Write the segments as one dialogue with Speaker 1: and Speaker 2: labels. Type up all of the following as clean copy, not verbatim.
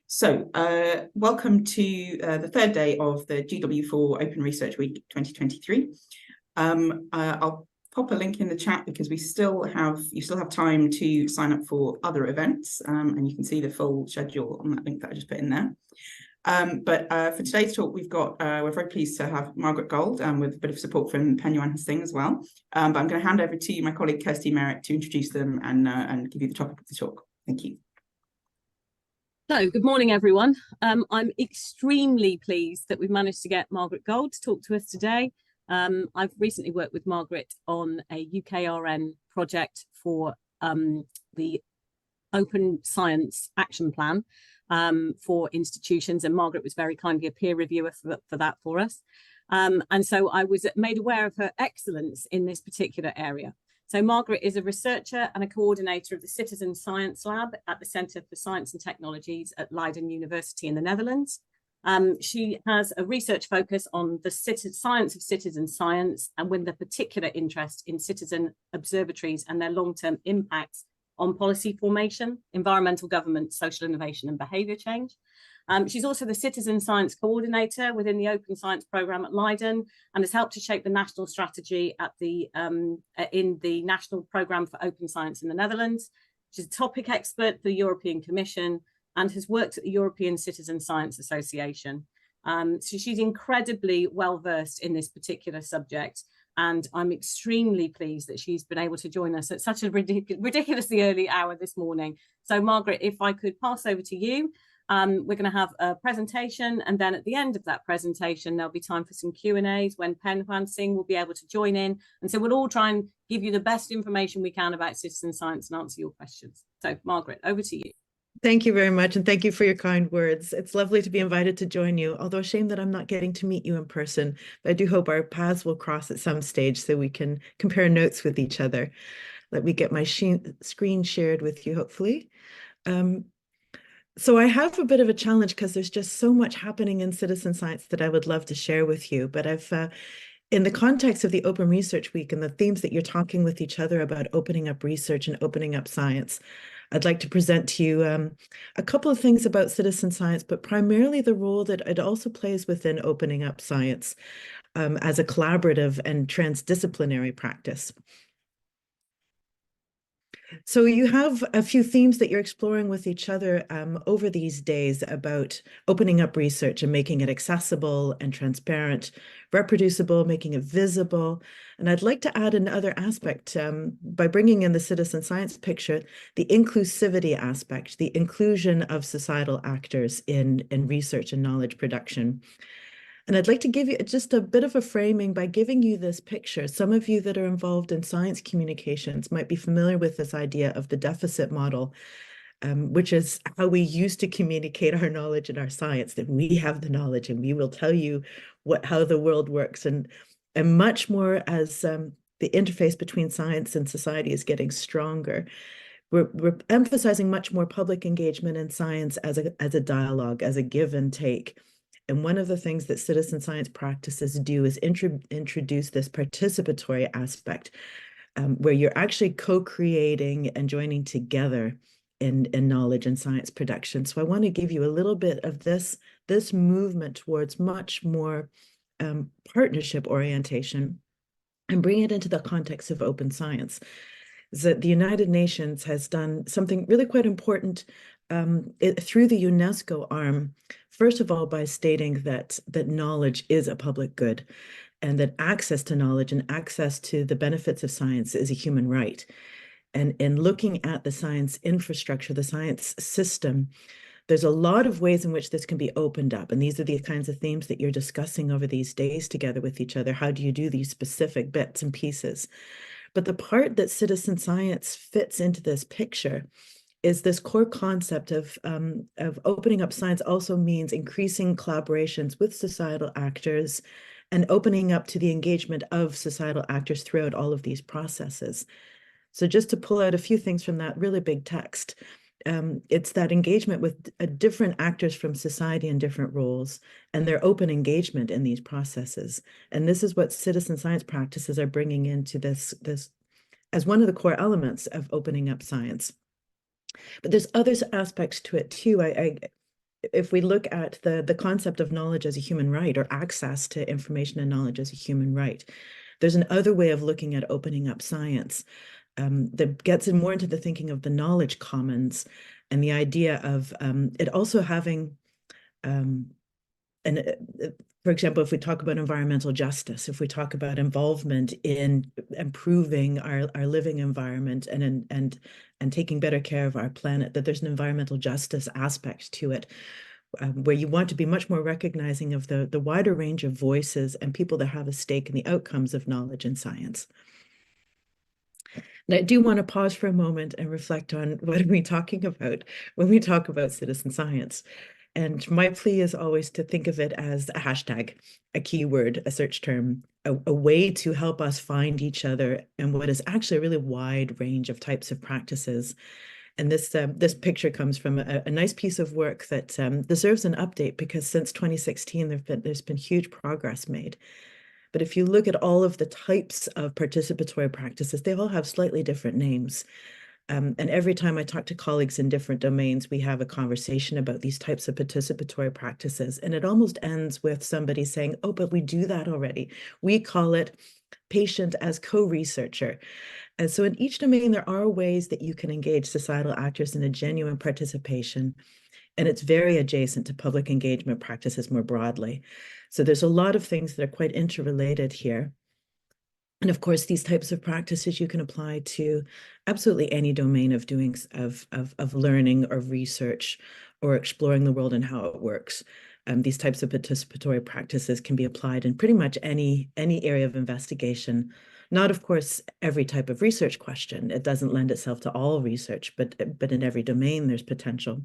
Speaker 1: Welcome to the third day of the GW4 Open Research Week 2023. I'll pop a link in the chat because you still have time to sign up for other events, and you can see the full schedule on that link that I just put in there. For today's talk, we're very pleased to have Margaret Gold with a bit of support from Penyuan Hsing as well. But I'm going to hand over to my colleague Kirsty Merrick to introduce them and give you the topic of the talk. Thank you.
Speaker 2: So, good morning, everyone. I'm extremely pleased that we've managed to get Margaret Gold to talk to us today. I've recently worked with Margaret on a UKRN project for the Open Science Action Plan for institutions, and Margaret was very kindly a peer reviewer for that for us. And so I was made aware of her excellence in this particular area. So Margaret is a researcher and a coordinator of the Citizen Science Lab at the Centre for Science and Technologies at Leiden University in the Netherlands. She has a research focus on the science of citizen science, and with a particular interest in citizen observatories and their long-term impacts on policy formation, environmental government, social innovation and behaviour change. She's also the Citizen Science Coordinator within the Open Science Programme at Leiden and has helped to shape the national strategy at in the National Programme for Open Science in the Netherlands. She's a topic expert for the European Commission and has worked at the European Citizen Science Association. So she's incredibly well versed in this particular subject, and I'm extremely pleased that she's been able to join us at such a ridiculously early hour this morning. So Margaret, if I could pass over to you. We're going to have a presentation, and then at the end of that presentation there'll be time for some Q&As when Penyuan Hsing will be able to join in, and so we'll all try and give you the best information we can about citizen science and answer your questions. So Margaret, over to you.
Speaker 3: Thank you very much, and thank you for your kind words. It's lovely to be invited to join you, although a shame that I'm not getting to meet you in person. But I do hope our paths will cross at some stage so we can compare notes with each other. Let me get my screen shared with you, hopefully. So I have a bit of a challenge because there's just so much happening in citizen science that I would love to share with you. But in the context of the Open Research Week and the themes that you're talking with each other about opening up research and opening up science, I'd like to present to you a couple of things about citizen science, but primarily the role that it also plays within opening up science as a collaborative and transdisciplinary practice. So you have a few themes that you're exploring with each other over these days about opening up research and making it accessible and transparent, reproducible, making it visible. And I'd like to add another aspect by bringing in the citizen science picture, the inclusivity aspect, the inclusion of societal actors in research and knowledge production. And I'd like to give you just a bit of a framing by giving you this picture. Some of you that are involved in science communications might be familiar with this idea of the deficit model, which is how we used to communicate our knowledge and our science, that we have the knowledge and we will tell you how the world works. And much more as the interface between science and society is getting stronger, we're emphasizing much more public engagement in science as a dialogue, as a give and take. And one of the things that citizen science practices do is introduce this participatory aspect where you're actually co-creating and joining together in knowledge and science production. So I want to give you a little bit of this movement towards much more partnership orientation and bring it into the context of open science. That the United Nations has done something really quite important through the UNESCO arm, first of all, by stating that knowledge is a public good and that access to knowledge and access to the benefits of science is a human right. And in looking at the science infrastructure, the science system, there's a lot of ways in which this can be opened up. And these are the kinds of themes that you're discussing over these days together with each other. How do you do these specific bits and pieces? But the part that citizen science fits into this picture is this core concept of opening up science also means increasing collaborations with societal actors and opening up to the engagement of societal actors throughout all of these processes. So just to pull out a few things from that really big text, it's that engagement with different actors from society in different roles and their open engagement in these processes. And this is what citizen science practices are bringing into this as one of the core elements of opening up science. But there's other aspects to it too. if we look at the concept of knowledge as a human right, or access to information and knowledge as a human right, there's another way of looking at opening up science that gets in more into the thinking of the knowledge commons and the idea of it also having for example, if we talk about environmental justice, if we talk about involvement in improving our living environment and taking better care of our planet, that there's an environmental justice aspect to it, where you want to be much more recognizing of the wider range of voices and people that have a stake in the outcomes of knowledge and science. And I do want to pause for a moment and reflect on what are we talking about when we talk about citizen science. And my plea is always to think of it as a hashtag, a keyword, a search term, a way to help us find each other and what is actually a really wide range of types of practices. And this picture comes from a nice piece of work that deserves an update, because since 2016, there's been huge progress made. But if you look at all of the types of participatory practices, they all have slightly different names. And every time I talk to colleagues in different domains, we have a conversation about these types of participatory practices. And it almost ends with somebody saying, oh, but we do that already. We call it patient as co-researcher. And so in each domain, there are ways that you can engage societal actors in a genuine participation. And it's very adjacent to public engagement practices more broadly. So there's a lot of things that are quite interrelated here. And of course, these types of practices you can apply to absolutely any domain of doing of learning or research or exploring the world and how it works. These types of participatory practices can be applied in pretty much any area of investigation. Not, of course, every type of research question. It doesn't lend itself to all research, but in every domain there's potential.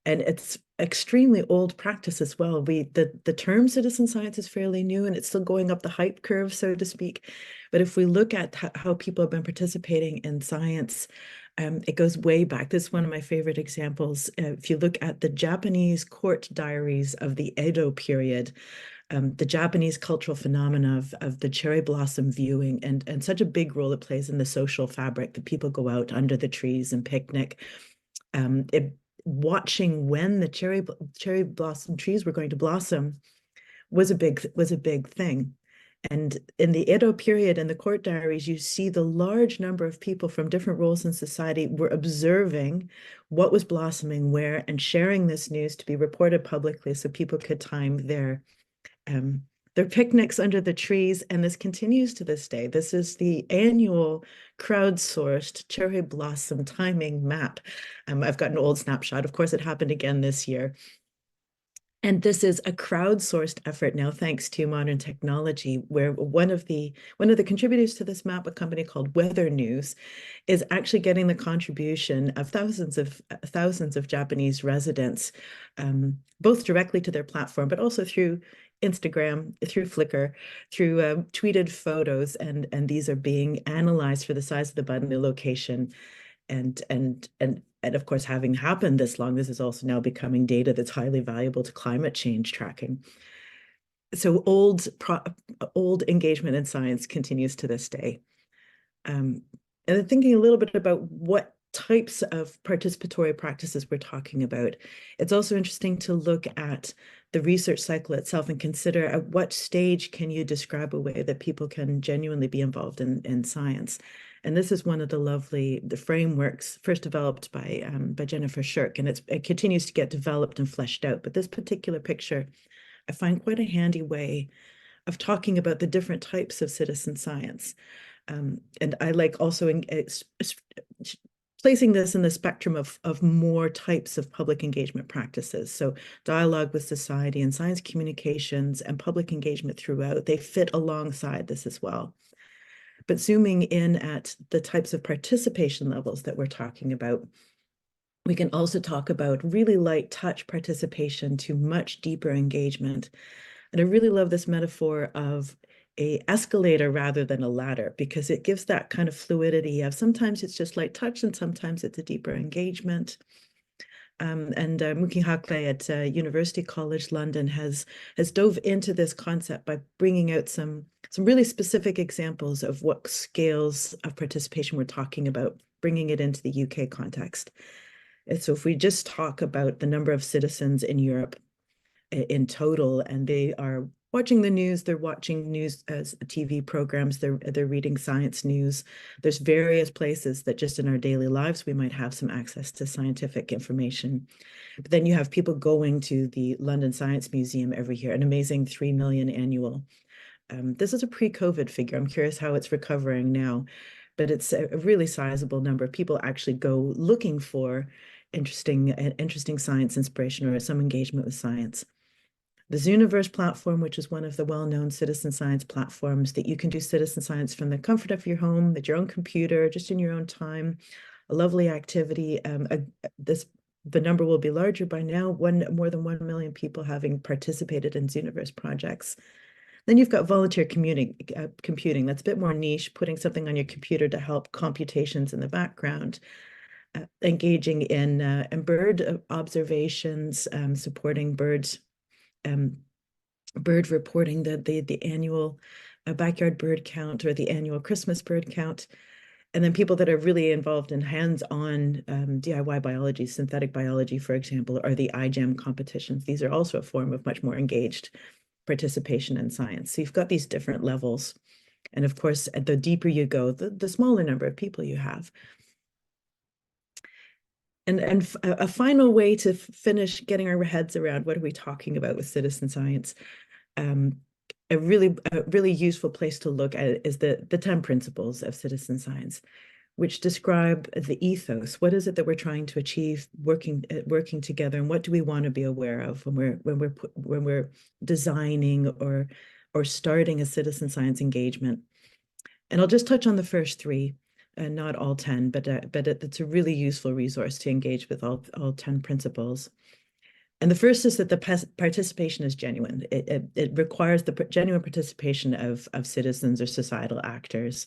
Speaker 3: And it's extremely old practice as well. The term citizen science is fairly new, and it's still going up the hype curve, so to speak. But if we look at how people have been participating in science, it goes way back. This is one of my favorite examples. If you look at the Japanese court diaries of the Edo period, the Japanese cultural phenomena of the cherry blossom viewing and such a big role it plays in the social fabric that people go out under the trees and picnic. Watching when the cherry blossom trees were going to blossom was a big thing. And in the Edo period, in the court diaries, you see the large number of people from different roles in society were observing what was blossoming where and sharing this news to be reported publicly so people could time their picnics under the trees. And this continues to this day. This is the annual crowdsourced cherry blossom timing map. I've got an old snapshot. Of course, it happened again this year. And this is a crowdsourced effort now, thanks to modern technology, where one of the contributors to this map, a company called Weather News, is actually getting the contribution of thousands of Japanese residents, both directly to their platform, but also through Instagram, through Flickr, through tweeted photos, and these are being analyzed for the size of the button, the location, and of course, having happened this long, this is also now becoming data that's highly valuable to climate change tracking. So old engagement in science continues to this day. And thinking a little bit about what types of participatory practices we're talking about, it's also interesting to look at the research cycle itself and consider at what stage can you describe a way that people can genuinely be involved in science. And this is one of the frameworks first developed by Jennifer Shirk, and it continues to get developed and fleshed out. But this particular picture, I find quite a handy way of talking about the different types of citizen science. And I like also placing this in the spectrum of more types of public engagement practices. So dialogue with society and science communications and public engagement throughout, they fit alongside this as well. But zooming in at the types of participation levels that we're talking about, we can also talk about really light touch participation to much deeper engagement. And I really love this metaphor of an escalator rather than a ladder, because it gives that kind of fluidity of sometimes it's just light touch and sometimes it's a deeper engagement. Muki Hakle at University College London has dove into this concept by bringing out some really specific examples of what scales of participation we're talking about, bringing it into the UK context. And so if we just talk about the number of citizens in Europe in total, and they are watching the news, they're watching news as TV programs, they're reading science news. There's various places that just in our daily lives we might have some access to scientific information. But then you have people going to the London Science Museum every year, an amazing 3 million annual. This is a pre-COVID figure. I'm curious how it's recovering now, but it's a really sizable number of people actually go looking for interesting science inspiration or some engagement with science. The Zooniverse platform, which is one of the well-known citizen science platforms that you can do citizen science from the comfort of your home, at your own computer, just in your own time, a lovely activity. The number will be larger by now, more than 1 million people having participated in Zooniverse projects. Then you've got volunteer computing. That's a bit more niche, putting something on your computer to help computations in the background. Engaging in bird observations, supporting birds, bird reporting, the annual backyard bird count or the annual Christmas bird count. And then people that are really involved in hands-on DIY biology, synthetic biology, for example, or the iGEM competitions. These are also a form of much more engaged participation in science. So you've got these different levels. And of course, the deeper you go, the smaller number of people you have. And a final way to finish getting our heads around what are we talking about with citizen science, a really useful place to look at it is the 10 principles of citizen science, which describe the ethos. What is it that we're trying to achieve working together, and what do we want to be aware of when we're designing or starting a citizen science engagement? And I'll just touch on the first 3. Not all 10, but it's a really useful resource to engage with all 10 principles. And the first is that the participation is genuine. It requires the genuine participation of citizens or societal actors.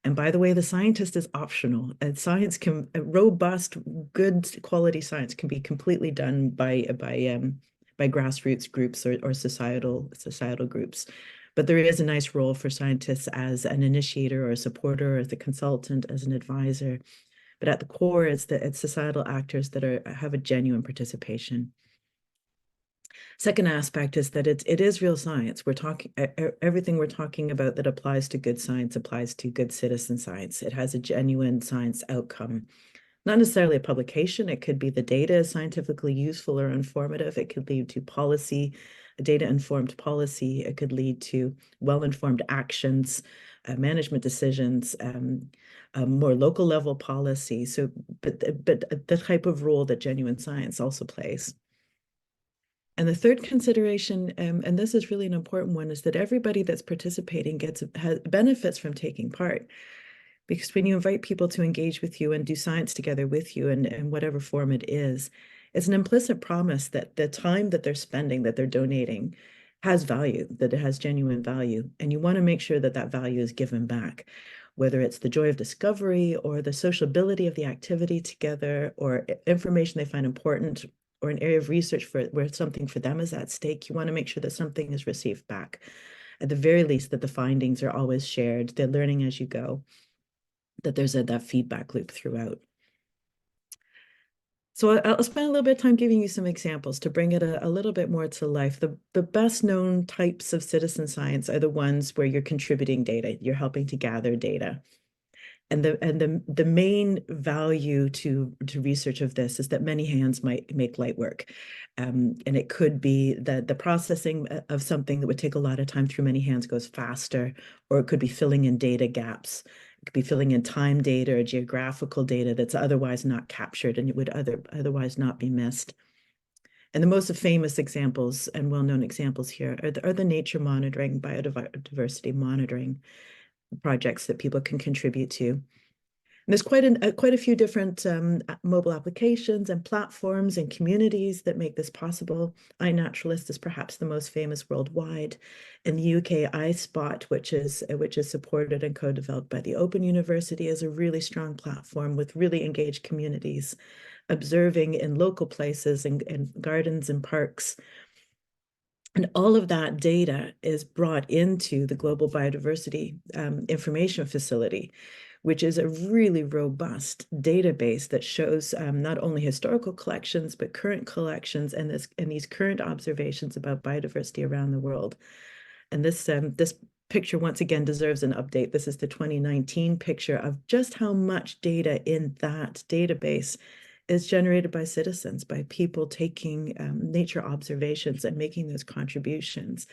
Speaker 3: And by the way, the scientist is optional. Science can, robust, good quality science can be completely done by grassroots groups or societal groups. But there is a nice role for scientists as an initiator or a supporter, or as a consultant, as an advisor. But at the core, it's societal actors that have a genuine participation. Second aspect is that it is real science. We're talking everything we're talking about that applies to good science applies to good citizen science. It has a genuine science outcome. Not necessarily a publication. It could be the data is scientifically useful or informative. It could lead to policy, data-informed policy. It could lead to well-informed actions, management decisions, more local level policy. So, but the type of role that genuine science also plays. And the third consideration, and this is really an important one, is that everybody that's participating benefits from taking part. Because when you invite people to engage with you and do science together with you in whatever form it is, it's an implicit promise that the time that they're spending, that they're donating, has value, that it has genuine value. And you want to make sure that that value is given back, whether it's the joy of discovery or the sociability of the activity together or information they find important or an area of research where something for them is at stake. You want to make sure that something is received back. At the very least, that the findings are always shared, they're learning as you go, that there's that feedback loop throughout. So I'll spend a little bit of time giving you some examples to bring it a little bit more to life. The best known types of citizen science are the ones where you're contributing data, you're helping to gather data. And the main value to research of this is that many hands might make light work. And it could be that the processing of something that would take a lot of time through many hands goes faster, or it could be filling in data gaps. It could be filling in time data or geographical data that's otherwise not captured and it would otherwise not be missed. And the most famous examples and well-known examples here are the nature monitoring, biodiversity monitoring projects that people can contribute to. And there's quite a few different mobile applications and platforms and communities that make this possible. iNaturalist is perhaps the most famous worldwide. In the UK, iSpot, which is supported and co-developed by the Open University, is a really strong platform with really engaged communities, observing in local places and gardens and parks. And all of that data is brought into the Global Biodiversity Information Facility, which is a really robust database that shows not only historical collections, but current collections and these current observations about biodiversity around the world. And this picture, once again, deserves an update. This is the 2019 picture of just how much data in that database is generated by citizens, by people taking nature observations and making those contributions.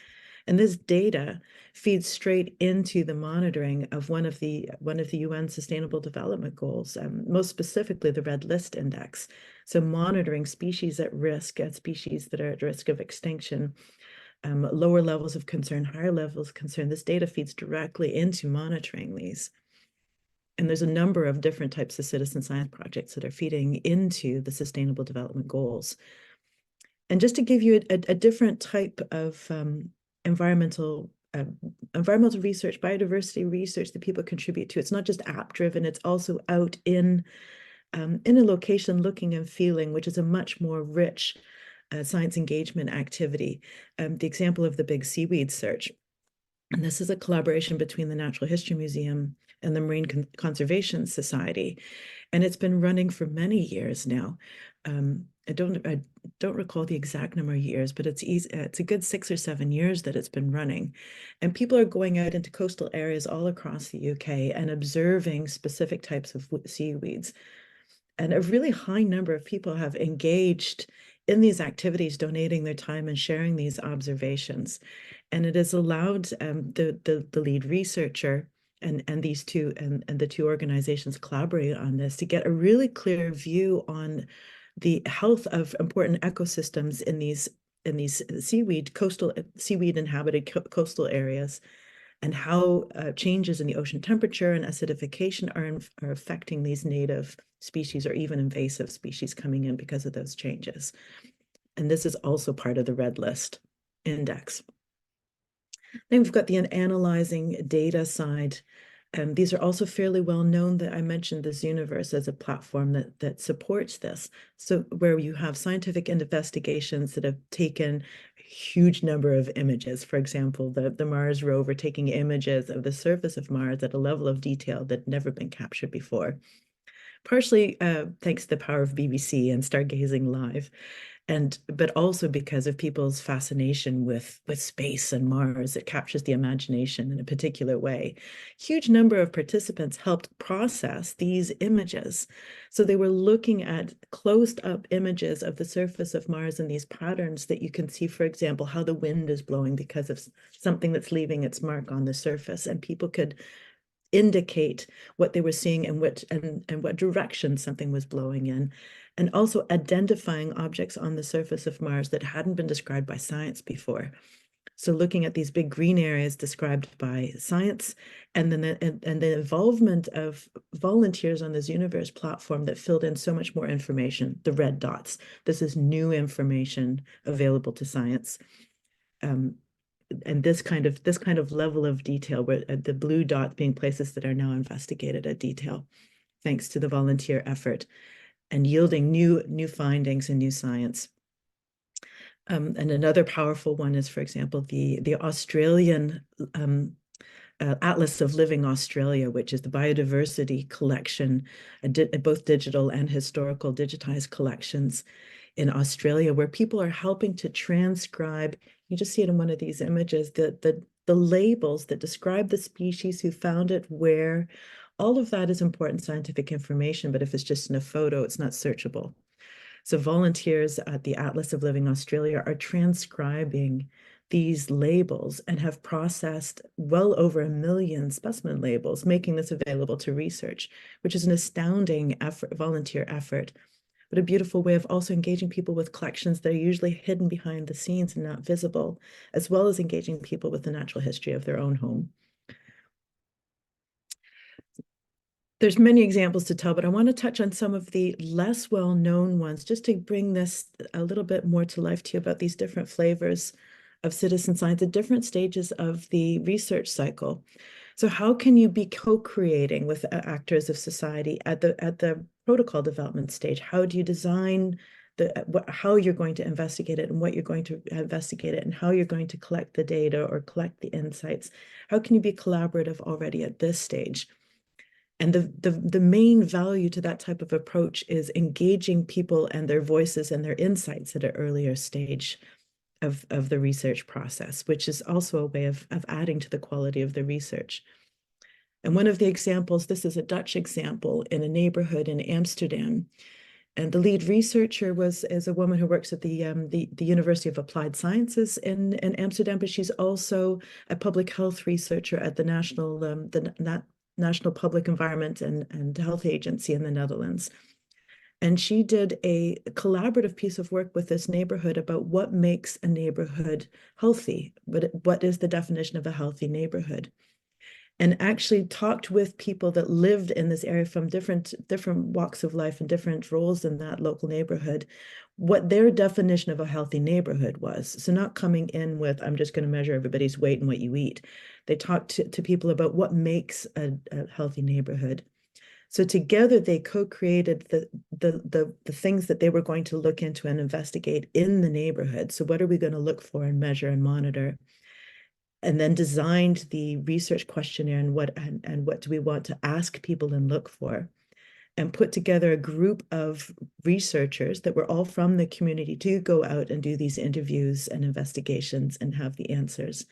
Speaker 3: And this data feeds straight into the monitoring of one of the UN Sustainable Development Goals, most specifically the Red List Index. So monitoring species at risk, species that are at risk of extinction, lower levels of concern, higher levels of concern. This data feeds directly into monitoring these. And there's a number of different types of citizen science projects that are feeding into the Sustainable Development Goals. And just to give you a different type of environmental research, biodiversity research that people contribute to. It's not just app-driven, it's also out in a location looking and feeling, which is a much more rich science engagement activity. The example of the big seaweed search. And this is a collaboration between the Natural History Museum and the Marine Conservation Society. And it's been running for many years now. I don't recall the exact number of years, but it's a good 6 or 7 years that it's been running. And people are going out into coastal areas all across the UK and observing specific types of seaweeds. And a really high number of people have engaged in these activities, donating their time and sharing these observations. And it has allowed the lead researcher and the two organizations collaborating on this to get a really clear view on the health of important ecosystems in these seaweed inhabited coastal areas, and how changes in the ocean temperature and acidification are affecting these native species or even invasive species coming in because of those changes. And this is also part of the Red List Index. Then we've got the analyzing data side. These are also fairly well known. That I mentioned this universe as a platform that supports this. So where you have scientific investigations that have taken a huge number of images, for example, the Mars rover taking images of the surface of Mars at a level of detail that had never been captured before, partially thanks to the power of BBC and Stargazing Live. But also because of people's fascination with space and Mars. It captures the imagination in a particular way. Huge number of participants helped process these images. So they were looking at closed up images of the surface of Mars and these patterns that you can see, for example, how the wind is blowing because of something that's leaving its mark on the surface. And people could indicate what they were seeing and what direction something was blowing in, and also identifying objects on the surface of Mars that hadn't been described by science before. So looking at these big green areas described by science, and then the involvement of volunteers on this universe platform that filled in so much more information, the red dots. This is new information available to science. And this kind of level of detail, where the blue dot being places that are now investigated at detail, thanks to the volunteer effort, and yielding new findings and new science. And another powerful one is, for example, the Australian Atlas of Living Australia, which is the biodiversity collection, both digital and historical digitized collections in Australia, where people are helping to transcribe. You just see it in one of these images, the labels that describe the species, who found it, where. All of that is important scientific information, but if it's just in a photo, it's not searchable. So volunteers at the Atlas of Living Australia are transcribing these labels and have processed well over 1 million specimen labels, making this available to research, which is an astounding effort, volunteer effort, but a beautiful way of also engaging people with collections that are usually hidden behind the scenes and not visible, as well as engaging people with the natural history of their own home. There's many examples to tell, but I want to touch on some of the less well-known ones, just to bring this a little bit more to life to you about these different flavors of citizen science at different stages of the research cycle. So how can you be co-creating with actors of society at the protocol development stage? How do you design how you're going to investigate it and what you're going to investigate it and how you're going to collect the data or collect the insights? How can you be collaborative already at this stage? And the main value to that type of approach is engaging people and their voices and their insights at an earlier stage of the research process, which is also a way of adding to the quality of the research. And one of the examples, this is a Dutch example in a neighborhood in Amsterdam. And the lead researcher is a woman who works at the University of Applied Sciences in Amsterdam, but she's also a public health researcher at the National Public Environment and Health Agency in the Netherlands. And she did a collaborative piece of work with this neighborhood about what makes a neighborhood healthy, what is the definition of a healthy neighborhood, and actually talked with people that lived in this area from different walks of life and different roles in that local neighborhood, what their definition of a healthy neighborhood was. So not coming in with, I'm just going to measure everybody's weight and what you eat. They talked to people about what makes a healthy neighborhood. So together they co-created the things that they were going to look into and investigate in the neighborhood. So what are we going to look for and measure and monitor? And then designed the research questionnaire and what do we want to ask people and look for, and put together a group of researchers that were all from the community to go out and do these interviews and investigations and have the answers.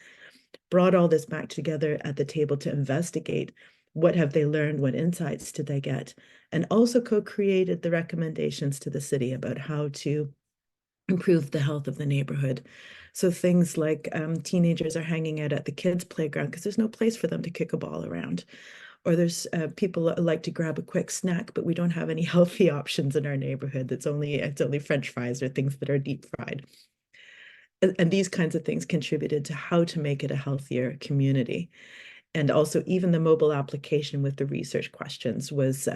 Speaker 3: Brought all this back together at the table to investigate what have they learned, what insights did they get, and also co-created the recommendations to the city about how to improve the health of the neighborhood. So things like teenagers are hanging out at the kids' playground because there's no place for them to kick a ball around. Or there's people that like to grab a quick snack, but we don't have any healthy options in our neighborhood. It's only French fries or things that are deep fried. And these kinds of things contributed to how to make it a healthier community. And also even the mobile application with the research questions was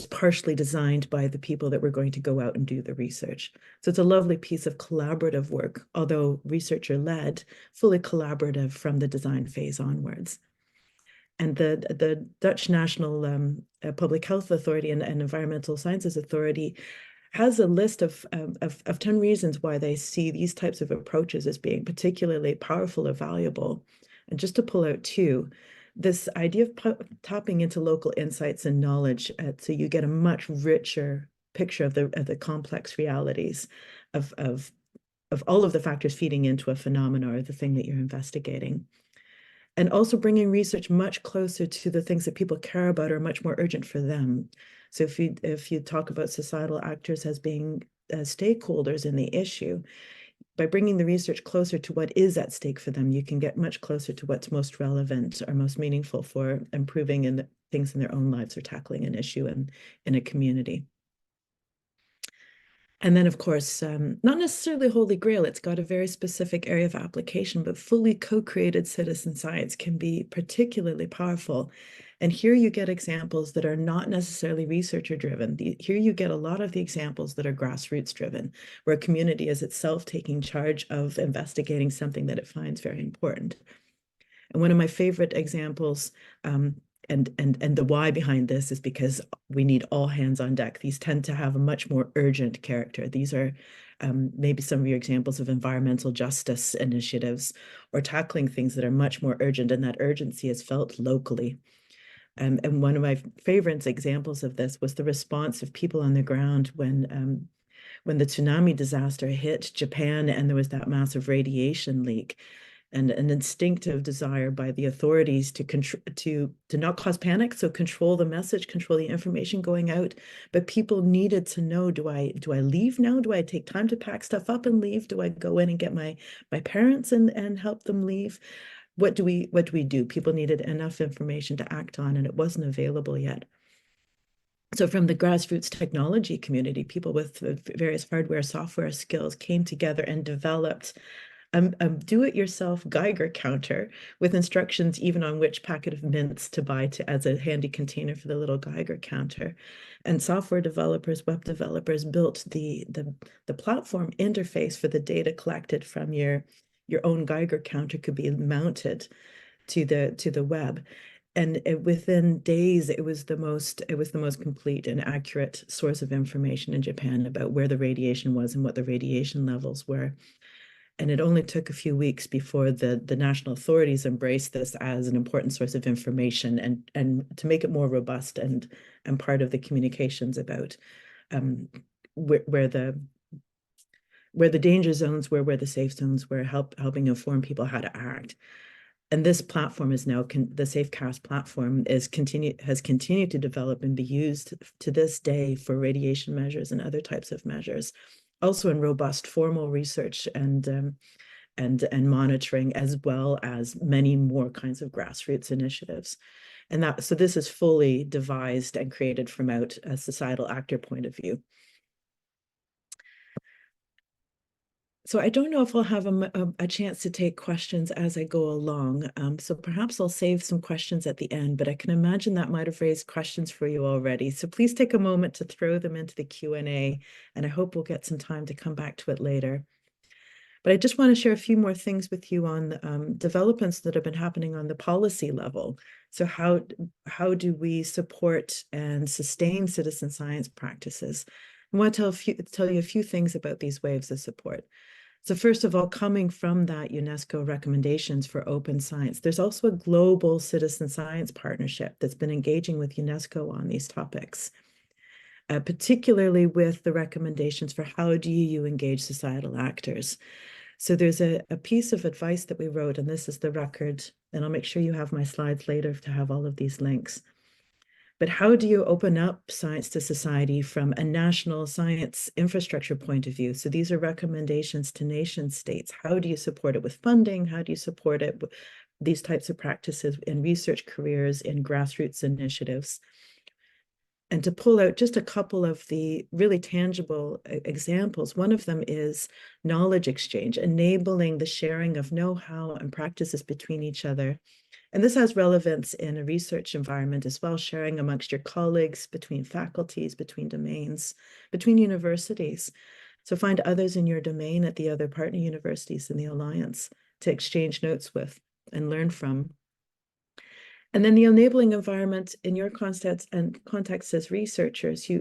Speaker 3: partially designed by the people that were going to go out and do the research. So it's a lovely piece of collaborative work, although researcher-led, fully collaborative from the design phase onwards. And the Dutch National Public Health Authority and Environmental Sciences Authority has a list of 10 reasons why they see these types of approaches as being particularly powerful or valuable. And just to pull out two, this idea of tapping into local insights and knowledge, so you get a much richer picture of the complex realities of all of the factors feeding into a phenomenon or the thing that you're investigating. And also bringing research much closer to the things that people care about or much more urgent for them. So if you talk about societal actors as being stakeholders in the issue, by bringing the research closer to what is at stake for them, you can get much closer to what's most relevant or most meaningful for improving things in their own lives or tackling an issue in a community. And then, of course, not necessarily Holy Grail, it's got a very specific area of application, but fully co-created citizen science can be particularly powerful. And here you get examples that are not necessarily researcher-driven. Here you get a lot of the examples that are grassroots-driven, where a community is itself taking charge of investigating something that it finds very important. And one of my favorite examples, and the why behind this is because we need all hands on deck. These tend to have a much more urgent character. These are maybe some of your examples of environmental justice initiatives or tackling things that are much more urgent, and that urgency is felt locally. And one of my favorite examples of this was the response of people on the ground when the tsunami disaster hit Japan and there was that massive radiation leak. And an instinctive desire by the authorities to not cause panic, so control the message, control the information going out. But people needed to know: do I leave now? Do I take time to pack stuff up and leave? Do I go in and get my parents and help them leave? What do we do? People needed enough information to act on, and it wasn't available yet. So from the grassroots technology community, people with various hardware, software skills came together and developed a do-it-yourself Geiger counter with instructions even on which packet of mints to buy as a handy container for the little Geiger counter. And software developers, web developers built the platform interface for the data collected from your own Geiger counter could be mounted to the web. And within days, it was the most complete and accurate source of information in Japan about where the radiation was and what the radiation levels were. And it only took a few weeks before the national authorities embraced this as an important source of information and to make it more robust and part of the communications about where the danger zones were, where the safe zones were, helping inform people how to act. And this platform is now, the SafeCast platform has continued to develop and be used to this day for radiation measures and other types of measures, also in robust formal research and monitoring, as well as many more kinds of grassroots initiatives. And so this is fully devised and created from out a societal actor point of view. So I don't know if I'll have a chance to take questions as I go along. So perhaps I'll save some questions at the end, but I can imagine that might have raised questions for you already. So please take a moment to throw them into the Q&A, and I hope we'll get some time to come back to it later. But I just want to share a few more things with you on developments that have been happening on the policy level. So how do we support and sustain citizen science practices? I want to tell you a few things about these waves of support. So first of all, coming from that UNESCO recommendations for open science, there's also a global citizen science partnership that's been engaging with UNESCO on these topics, particularly with the recommendations for how do you engage societal actors. So there's a piece of advice that we wrote, and this is the record, and I'll make sure you have my slides later to have all of these links. But how do you open up science to society from a national science infrastructure point of view? So these are recommendations to nation states. How do you support it with funding? How do you support it with these types of practices in research careers, in grassroots initiatives? And to pull out just a couple of the really tangible examples, one of them is knowledge exchange, enabling the sharing of know-how and practices between each other. And this has relevance in a research environment as well, sharing amongst your colleagues, between faculties, between domains, between universities. So find others in your domain at the other partner universities in the Alliance to exchange notes with and learn from. And then the enabling environment in your context as researchers,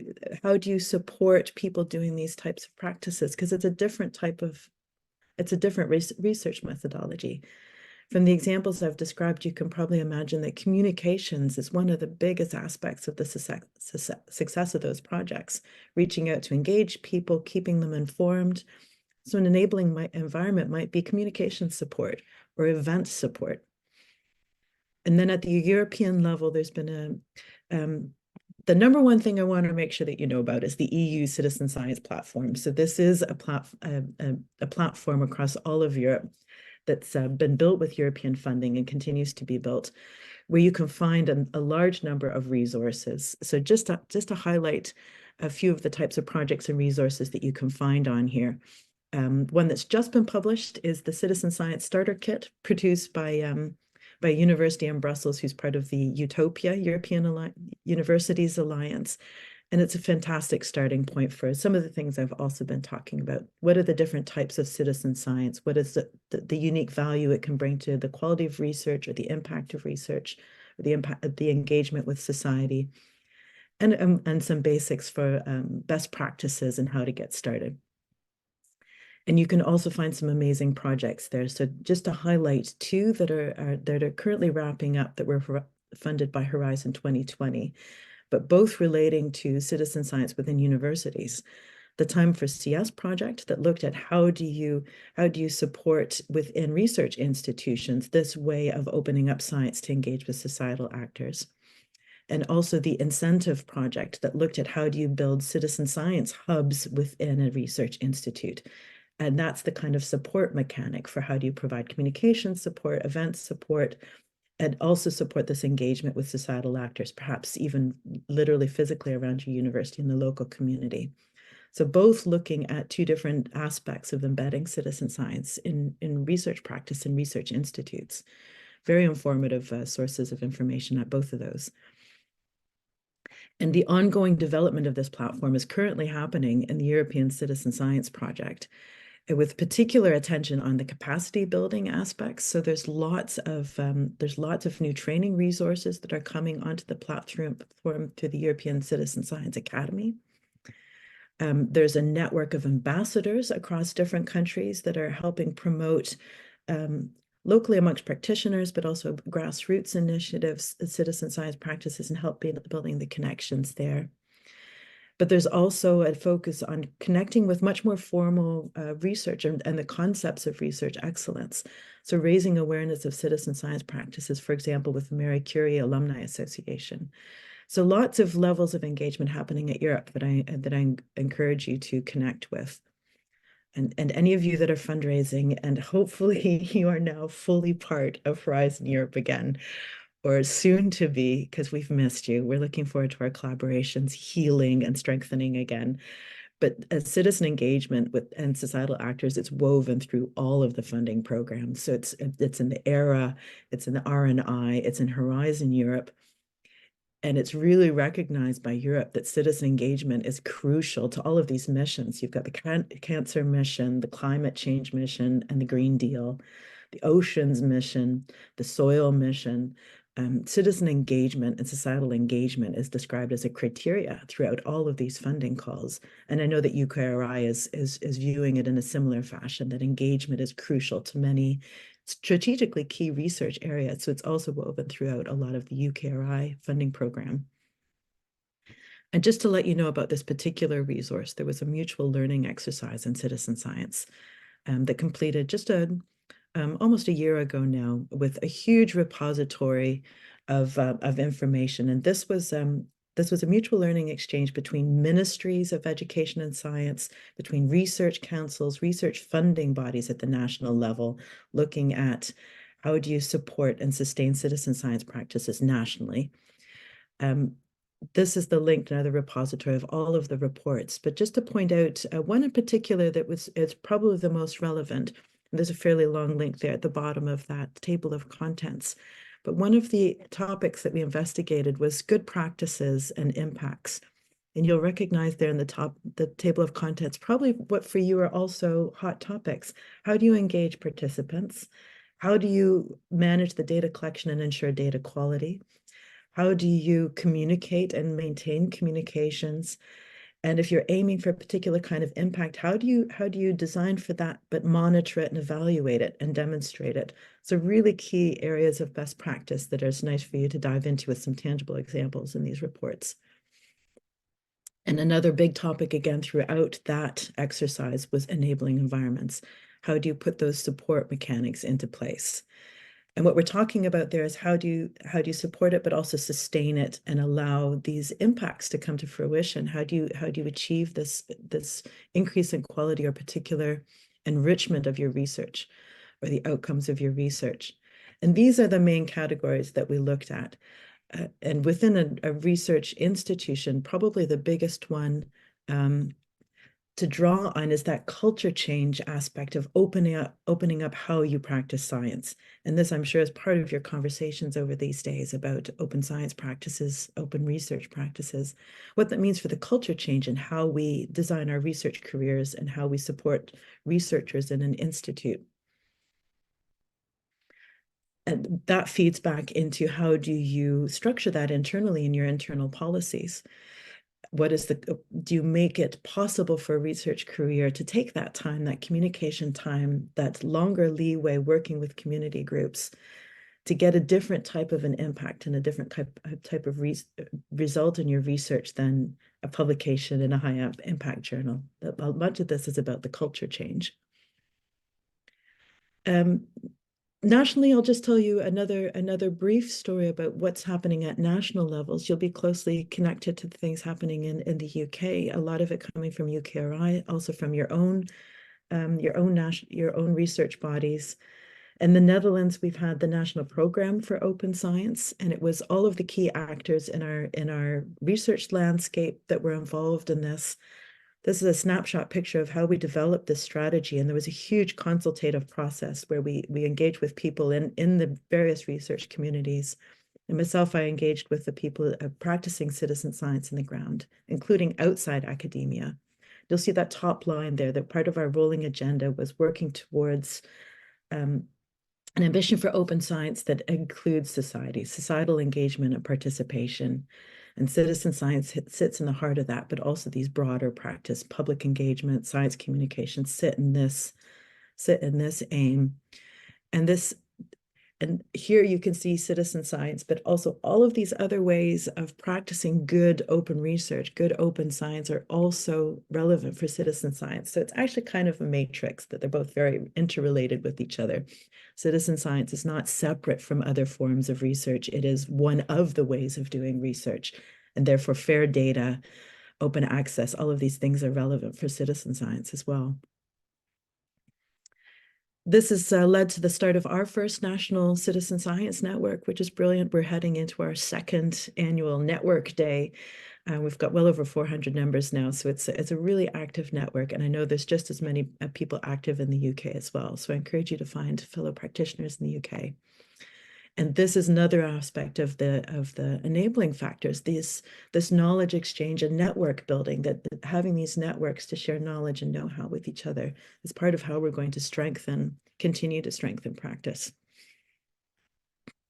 Speaker 3: how do you support people doing these types of practices? Because it's a different research methodology. From the examples I've described, you can probably imagine that communications is one of the biggest aspects of the success of those projects, reaching out to engage people, keeping them informed. So an enabling environment might be communication support or event support. And then at the European level, there's been the number one thing I want to make sure that you know about is the EU Citizen Science Platform. So this is a platform across all of Europe that's been built with European funding and continues to be built, where you can find a large number of resources. So just to highlight a few of the types of projects and resources that you can find on here. One that's just been published is the Citizen Science Starter Kit, produced by a university in Brussels who's part of the Utopia European Universities Alliance. And it's a fantastic starting point for some of the things I've also been talking about. What are the different types of citizen science? What is the unique value it can bring to the quality of research or the impact of research, or the impact of the engagement with society, and some basics for best practices and how to get started. And you can also find some amazing projects there. So just to highlight two that are currently wrapping up that were funded by Horizon 2020, but both relating to citizen science within universities. The Time for CS project that looked at how do you support within research institutions this way of opening up science to engage with societal actors. And also the Incentive project that looked at how do you build citizen science hubs within a research institute. And that's the kind of support mechanic for how do you provide communication support, event support, and also support this engagement with societal actors, perhaps even literally physically around your university and the local community. So both looking at two different aspects of embedding citizen science in research practice and research institutes. Very informative sources of information at both of those. And the ongoing development of this platform is currently happening in the European Citizen Science Project, with particular attention on the capacity building aspects. So there's lots of new training resources that are coming onto the platform through the European Citizen Science Academy. There's a network of ambassadors across different countries that are helping promote locally amongst practitioners, but also grassroots initiatives, citizen science practices, and help building the connections there. But there's also a focus on connecting with much more formal research and the concepts of research excellence. So raising awareness of citizen science practices, for example, with the Marie Curie Alumni Association. So lots of levels of engagement happening at Europe that I encourage you to connect with. And any of you that are fundraising, and hopefully you are now fully part of Horizon Europe again, or soon to be, because we've missed you. We're looking forward to our collaborations healing and strengthening again. But as citizen engagement and societal actors, it's woven through all of the funding programs. So it's in the ERA, it's in the RNI, it's in Horizon Europe. And it's really recognized by Europe that citizen engagement is crucial to all of these missions. You've got the cancer mission, the climate change mission, and the Green Deal, the oceans mission, the soil mission. Citizen engagement and societal engagement is described as a criteria throughout all of these funding calls. And I know that UKRI is viewing it in a similar fashion, that engagement is crucial to many strategically key research areas. So it's also woven throughout a lot of the UKRI funding program. And just to let you know about this particular resource, there was a mutual learning exercise in citizen science that completed just almost a year ago now, with a huge repository of information. And this was a mutual learning exchange between ministries of education and science, between research councils, research funding bodies at the national level, looking at how do you support and sustain citizen science practices nationally. This is the link to the repository of all of the reports. But just to point out one in particular that is probably the most relevant. There's a fairly long link there at the bottom of that table of contents. But one of the topics that we investigated was good practices and impacts. And you'll recognize there in the table of contents, probably what for you are also hot topics. How do you engage participants? How do you manage the data collection and ensure data quality? How do you communicate and maintain communications? And if you're aiming for a particular kind of impact, how do you design for that, but monitor it and evaluate it and demonstrate it? So really key areas of best practice that is nice for you to dive into with some tangible examples in these reports. And another big topic again throughout that exercise was enabling environments. How do you put those support mechanics into place? And what we're talking about there is how do you support it, but also sustain it and allow these impacts to come to fruition? How do you achieve this increase in quality or particular enrichment of your research or the outcomes of your research? And these are the main categories that we looked at. And within a research institution, probably the biggest one to draw on is that culture change aspect of opening up how you practice science. And this, I'm sure, is part of your conversations over these days about open science practices, open research practices, what that means for the culture change and how we design our research careers and how we support researchers in an institute. And that feeds back into how do you structure that internally in your internal policies? Do you make it possible for a research career to take that time, that communication time, that longer leeway working with community groups to get a different type of an impact and a different type of result in your research than a publication in a high impact journal? Much of this is about the culture change. Nationally, I'll just tell you another brief story about what's happening at national levels. You'll be closely connected to the things happening in the UK. A lot of it coming from UKRI, also from your own research bodies. In the Netherlands, we've had the National Program for Open Science, and it was all of the key actors in our research landscape that were involved in this. This is a snapshot picture of how we developed this strategy. And there was a huge consultative process where we engaged with people in the various research communities. And myself, I engaged with the people practicing citizen science in the ground, including outside academia. You'll see that top line there, that part of our rolling agenda was working towards an ambition for open science that includes societal engagement and participation. And citizen science sits in the heart of that, but also these broader practice, public engagement, science communication sit in this aim. And here you can see citizen science, but also all of these other ways of practicing good open research, good open science are also relevant for citizen science. So it's actually kind of a matrix that they're both very interrelated with each other. Citizen science is not separate from other forms of research. It is one of the ways of doing research. And therefore, fair data, open access, all of these things are relevant for citizen science as well. This has led to the start of our first national citizen science network, which is brilliant. We're heading into our second annual network day. We've got well over 400 members now, so it's a really active network. And I know there's just as many people active in the UK as well. So I encourage you to find fellow practitioners in the UK. And this is another aspect of the enabling factors, this knowledge exchange and network building, that having these networks to share knowledge and know-how with each other is part of how we're going to continue to strengthen practice.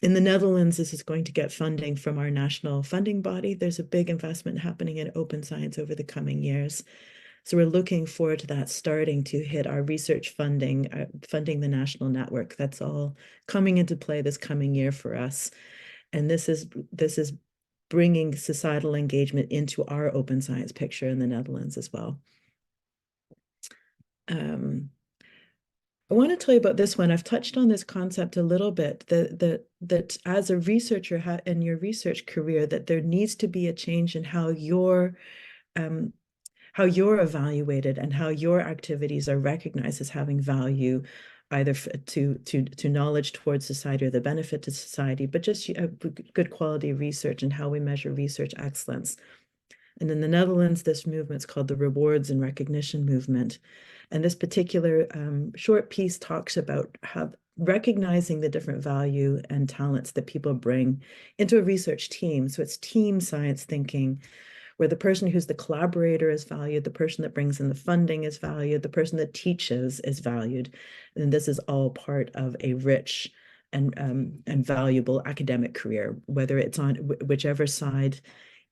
Speaker 3: In the Netherlands, this is going to get funding from our national funding body. There's a big investment happening in open science over the coming years. So we're looking forward to that starting to hit our research funding, funding the national network. That's all coming into play this coming year for us. And this is bringing societal engagement into our open science picture in the Netherlands as well. I want to tell you about this one. I've touched on this concept a little bit, that as a researcher in your research career, that there needs to be a change in how you're evaluated and how your activities are recognized as having value, either to knowledge towards society or the benefit to society, but just good quality research and how we measure research excellence. And in the Netherlands, this movement's called the Rewards and Recognition Movement. And this particular short piece talks about how recognizing the different value and talents that people bring into a research team. So it's team science thinking, where the person who's the collaborator is valued, the person that brings in the funding is valued, the person that teaches is valued. And this is all part of a rich and valuable academic career, whether it's on whichever side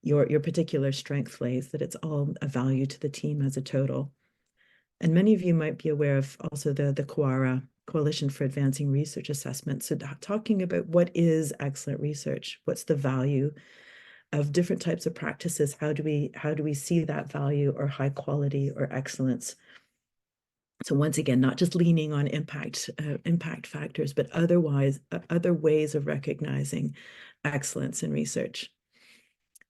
Speaker 3: your particular strength lays, that it's all a value to the team as a total. And many of you might be aware of also the COARA, Coalition for Advancing Research Assessment. So talking about what is excellent research, what's the value of different types of practices, how do we see that value or high quality or excellence? So once again, not just leaning on impact factors, but other ways of recognizing excellence in research.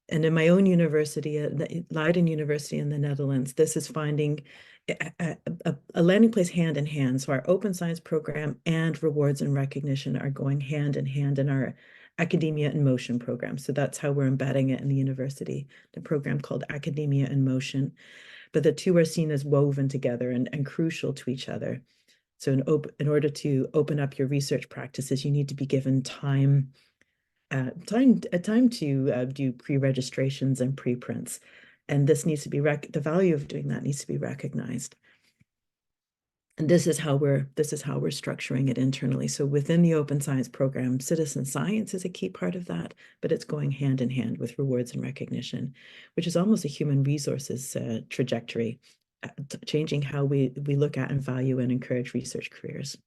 Speaker 3: And in my own university, Leiden University in the Netherlands, this is finding a landing place hand in hand. So our open science program and rewards and recognition are going hand in hand in our Academia in Motion program. So that's how we're embedding it in the university, the program called Academia in Motion. But the two are seen as woven together and crucial to each other. So in order to open up your research practices, you need to be given time to do pre-registrations and preprints. And this needs to be the value of doing that needs to be recognized. And this is how we're structuring it internally. So within the open science program, citizen science is a key part of that, but it's going hand in hand with rewards and recognition, which is almost a human resources trajectory, changing how we look at and value and encourage research careers.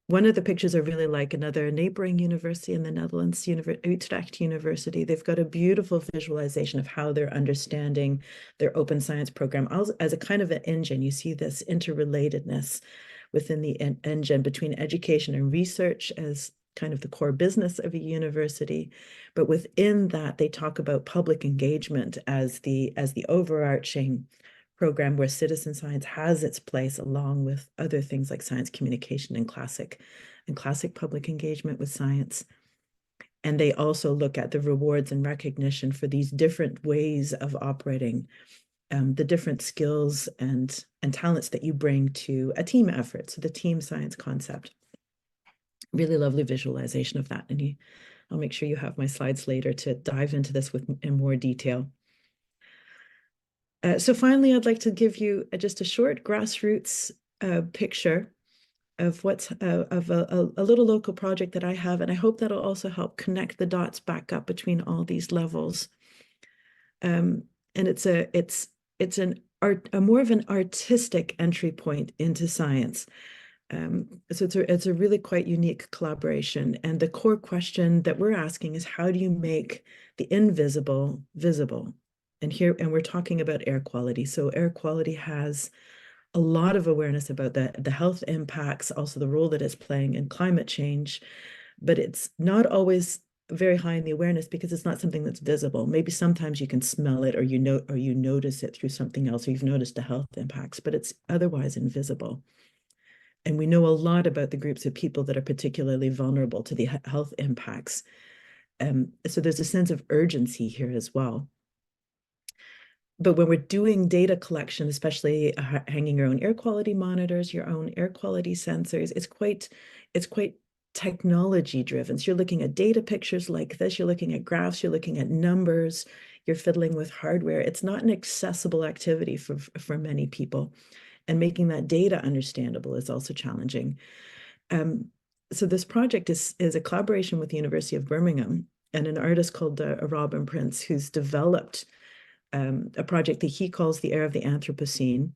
Speaker 3: One of the pictures I really like, another neighboring university in the Netherlands, Utrecht University, they've got a beautiful visualization of how they're understanding their open science program as a kind of an engine. You see this interrelatedness within the engine between education and research as kind of the core business of a university. But within that, they talk about public engagement as the overarching program where citizen science has its place along with other things like science communication and classic public engagement with science. And they also look at the rewards and recognition for these different ways of operating, the different skills and talents that you bring to a team effort. So the team science concept, really lovely visualization of that. And I'll make sure you have my slides later to dive into this in more detail. So finally, I'd like to give you just a short grassroots picture what's of a little local project that I have, and I hope that'll also help connect the dots back up between all these levels. And it's a more of an artistic entry point into science. So it's a really quite unique collaboration. And the core question that we're asking is, how do you make the invisible visible? And we're talking about air quality. So air quality has a lot of awareness about the health impacts, also the role that it's playing in climate change, but it's not always very high in the awareness because it's not something that's visible. Maybe sometimes you can smell it, or you notice it through something else, or you've noticed the health impacts, but it's otherwise invisible. And we know a lot about the groups of people that are particularly vulnerable to the health impacts. So there's a sense of urgency here as well. But when we're doing data collection, especially hanging your own air quality monitors, your own air quality sensors, it's quite technology driven. So you're looking at data pictures like this, you're looking at graphs, you're looking at numbers, you're fiddling with hardware. It's not an accessible activity for many people. And making that data understandable is also challenging. So this project is a collaboration with the University of Birmingham and an artist called Robin Prince, who's developed a project that he calls the Air of the Anthropocene,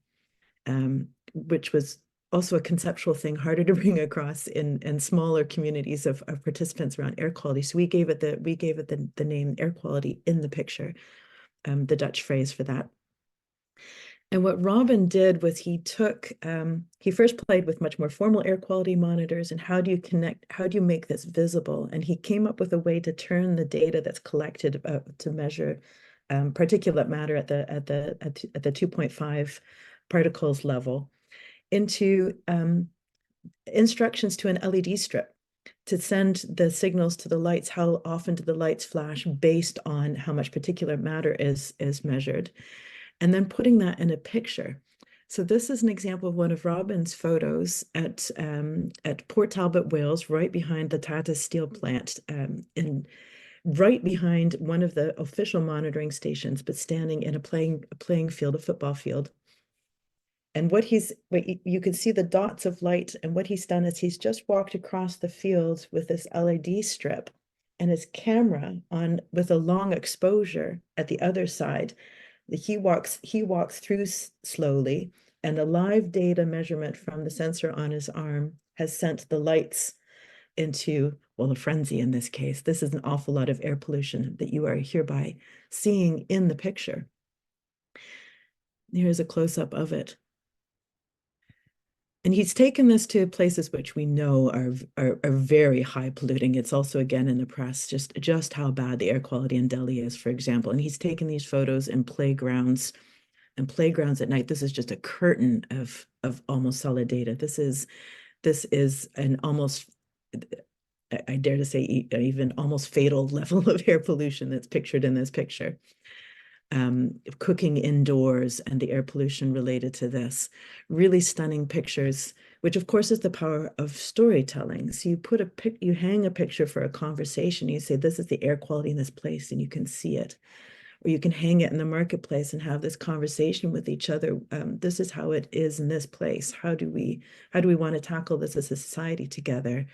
Speaker 3: which was also a conceptual thing, harder to bring across in smaller communities of participants around air quality. So we gave it the name air quality in the picture, the Dutch phrase for that. And what Robin did was he first played with much more formal air quality monitors and how do you make this visible? And he came up with a way to turn the data that's collected to measure particulate matter at the 2.5 particles level into instructions to an LED strip to send the signals to the lights. How often do the lights flash based on how much particulate matter is measured? And then putting that in a picture. So this is an example of one of Robin's photos at Port Talbot, Wales, right behind the Tata Steel plant, and right behind one of the official monitoring stations, but standing in a playing field, a football field. And you can see the dots of light, and what he's done is he's just walked across the field with this LED strip and his camera on with a long exposure at the other side. He walks through slowly, and a live data measurement from the sensor on his arm has sent the lights into, well, a frenzy in this case. This is an awful lot of air pollution that you are hereby seeing in the picture. Here's a close-up of it. And he's taken this to places which we know are very high polluting. It's also, again, in the press, just how bad the air quality in Delhi is, for example. And he's taken these photos in playgrounds at night. This is just a curtain of almost solid data. This is an almost, I dare to say, even almost fatal level of air pollution that's pictured in this picture. Cooking indoors and the air pollution related to this. Really stunning pictures, which of course is the power of storytelling. So you hang a picture for a conversation. You say, this is the air quality in this place, and you can see it. Or you can hang it in the marketplace and have this conversation with each other. This is how it is in this place. How do we want to tackle this as a society together?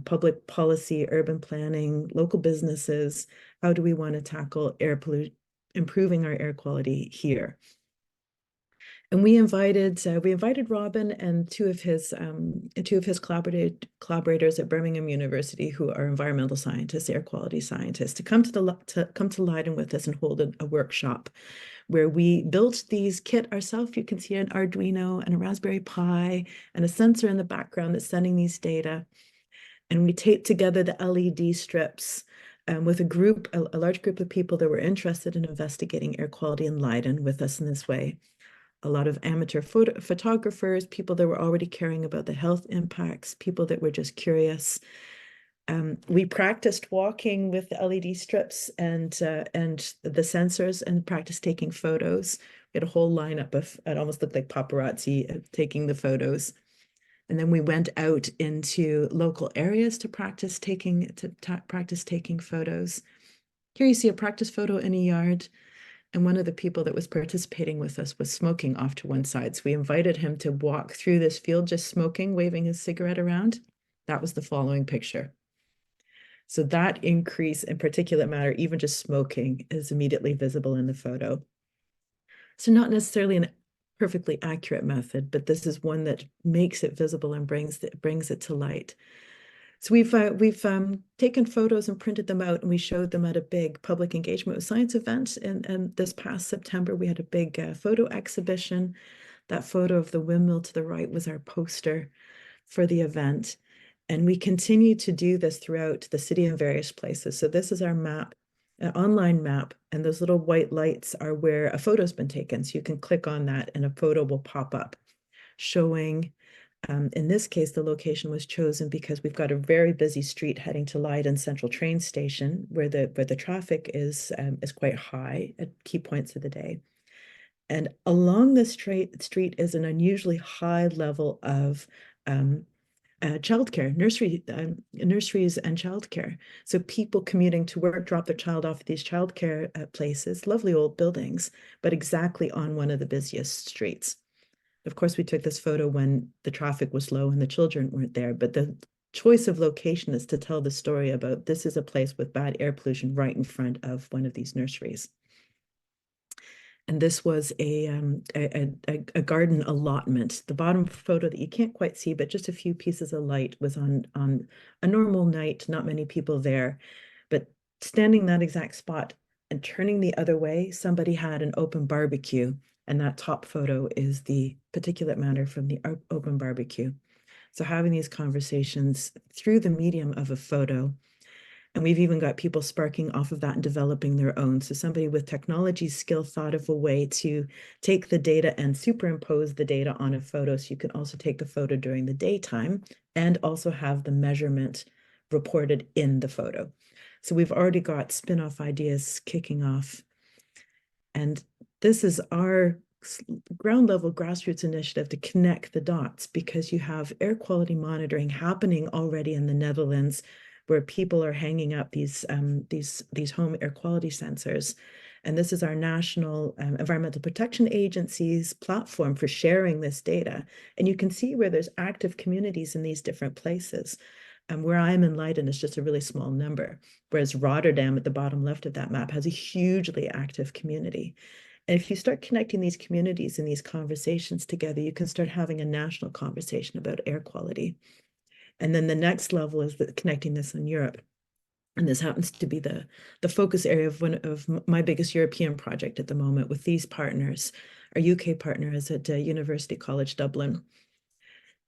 Speaker 3: Public policy, urban planning, local businesses. How do we want to tackle air pollution? Improving our air quality here. And we invited Robin and two of his collaborators at Birmingham University, who are environmental scientists, air quality scientists, to come to Leiden with us and hold a workshop where we built these kit ourselves. You can see an Arduino and a Raspberry Pi and a sensor in the background that's sending these data. And we taped together the LED strips with a large group of people that were interested in investigating air quality in Leiden with us in this way. A lot of amateur photographers, people that were already caring about the health impacts, people that were just curious. We practiced walking with the LED strips and the sensors, and practiced taking photos. We had a whole lineup it almost looked like paparazzi taking the photos. And then we went out into local areas to practice taking photos. Here you see a practice photo in a yard. And one of the people that was participating with us was smoking off to one side. So we invited him to walk through this field just smoking, waving his cigarette around. That was the following picture. So that increase in particulate matter, even just smoking, is immediately visible in the photo. So not necessarily an perfectly accurate method, but this is one that makes it visible and brings it to light. So we've taken photos and printed them out, and we showed them at a big public engagement with science event. And this past September, we had a big photo exhibition. That photo of the windmill to the right was our poster for the event. And we continue to do this throughout the city in various places. So this is our map, an online map, and those little white lights are where a photo's been taken. So you can click on that and a photo will pop up showing, in this case, the location was chosen because we've got a very busy street heading to Leiden Central train station where the traffic is quite high at key points of the day. And along this street is an unusually high level of childcare, nurseries and childcare. So people commuting to work drop their child off at these childcare places, lovely old buildings, but exactly on one of the busiest streets. Of course, we took this photo when the traffic was low and the children weren't there, but the choice of location is to tell the story about this is a place with bad air pollution right in front of one of these nurseries. And this was a garden allotment. The bottom photo that you can't quite see, but just a few pieces of light, was on a normal night, not many people there. But standing that exact spot and turning the other way, somebody had an open barbecue. And that top photo is the particulate matter from the open barbecue. So having these conversations through the medium of a photo. And we've even got people sparking off of that and developing their own. So somebody with technology skill thought of a way to take the data and superimpose the data on a photo. So you can also take the photo during the daytime and also have the measurement reported in the photo. So we've already got spin-off ideas kicking off. And this is our ground level grassroots initiative to connect the dots, because you have air quality monitoring happening already in the Netherlands, where people are hanging up these home air quality sensors. And this is our national environmental protection agency's platform for sharing this data. And you can see where there's active communities in these different places. Where I'm in Leiden is just a really small number, whereas Rotterdam at the bottom left of that map has a hugely active community. And if you start connecting these communities and these conversations together, you can start having a national conversation about air quality. And then the next level is connecting this in Europe. And this happens to be the focus area of one of my biggest European project at the moment with these partners. Our UK partner is at University College Dublin.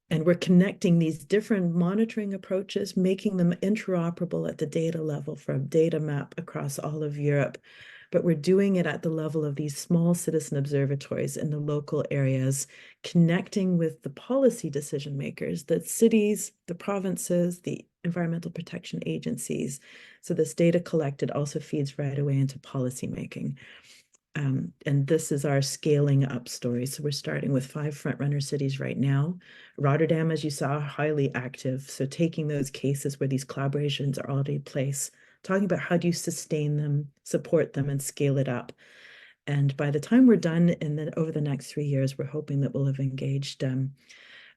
Speaker 3: And we're connecting these different monitoring approaches, making them interoperable at the data level for a data map across all of Europe. But we're doing it at the level of these small citizen observatories in the local areas, connecting with the policy decision makers, the cities, the provinces, the environmental protection agencies. So this data collected also feeds right away into policy making. And this is our scaling up story. So we're starting with 5 frontrunner cities right now. Rotterdam, as you saw, highly active. So taking those cases where these collaborations are already in place, talking about how do you sustain them, support them, and scale it up. And by the time we're done over the next 3 years, we're hoping that we'll have engaged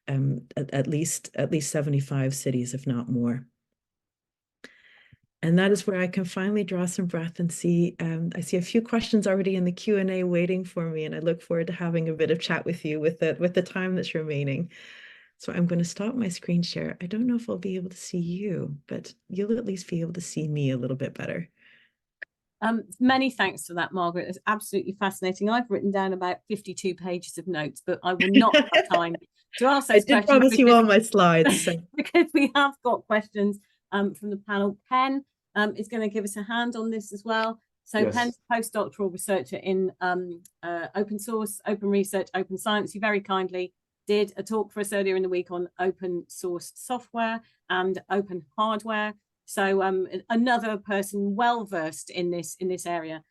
Speaker 3: at least 75 cities, if not more. And that is where I can finally draw some breath and see, I see a few questions already in the Q&A waiting for me, and I look forward to having a bit of chat with you with the time that's remaining. So I'm going to stop my screen share. I don't know if I'll be able to see you, but you'll at least be able to see me a little bit better.
Speaker 2: Many thanks for that, Margaret. It's absolutely fascinating. I've written down about 52 pages of notes, but I will not have time to ask those questions.
Speaker 3: I did promise you all my slides. So.
Speaker 2: Because we have got questions from the panel. Pen is going to give us a hand on this as well. So yes. Pen's postdoctoral researcher in open source, open research, open science. He very kindly did a talk for us earlier in the week on open source software and open hardware. So another person well versed in this area.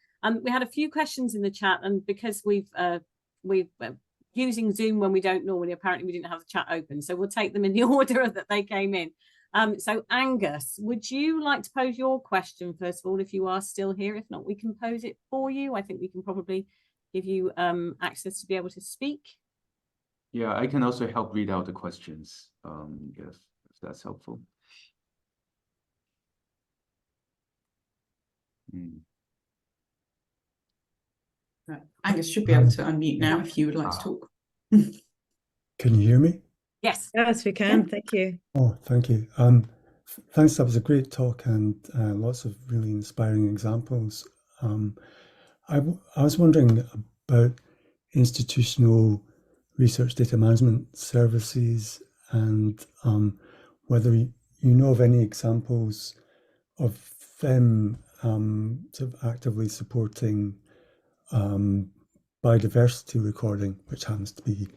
Speaker 2: We had a few questions in the chat, and because we've using Zoom when we don't normally, apparently we didn't have the chat open, so we'll take them in the order that they came in. So Angus, would you like to pose your question first of all, if you are still here? If not, we can pose it for you. I think we can probably give you access to be able to speak.
Speaker 4: Yeah, I can also help read out the questions, yes, if that's helpful.
Speaker 1: Angus should be able to unmute now if you would like to talk.
Speaker 5: Can you hear me?
Speaker 2: Yes.
Speaker 3: Yes, we can.
Speaker 1: Yeah.
Speaker 3: Thank you.
Speaker 5: Oh, thank you. Thanks. That was a great talk and lots of really inspiring examples. I was wondering about institutional research data management services and whether you know of any examples of them sort of actively supporting biodiversity recording, which happens to be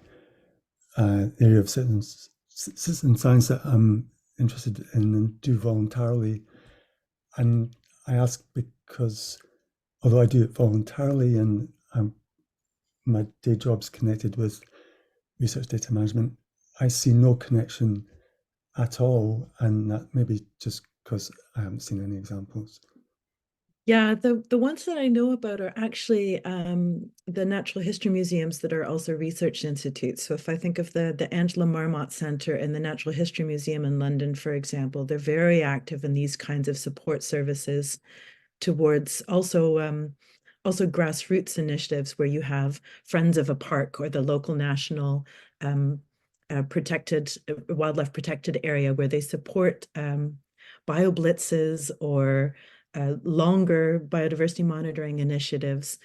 Speaker 5: an area of citizen science that I'm interested in and do voluntarily. And I ask because although I do it voluntarily and my day job's connected with research data management, I see no connection at all, and that maybe just because I haven't seen any examples.
Speaker 3: Yeah, the ones that I know about are actually the natural history museums that are also research institutes. So if I think of the Angela Marmot Centre and the Natural History Museum in London, for example, they're very active in these kinds of support services towards also grassroots initiatives where you have Friends of a Park or the local national protected wildlife protected area where they support bio blitzes or longer biodiversity monitoring initiatives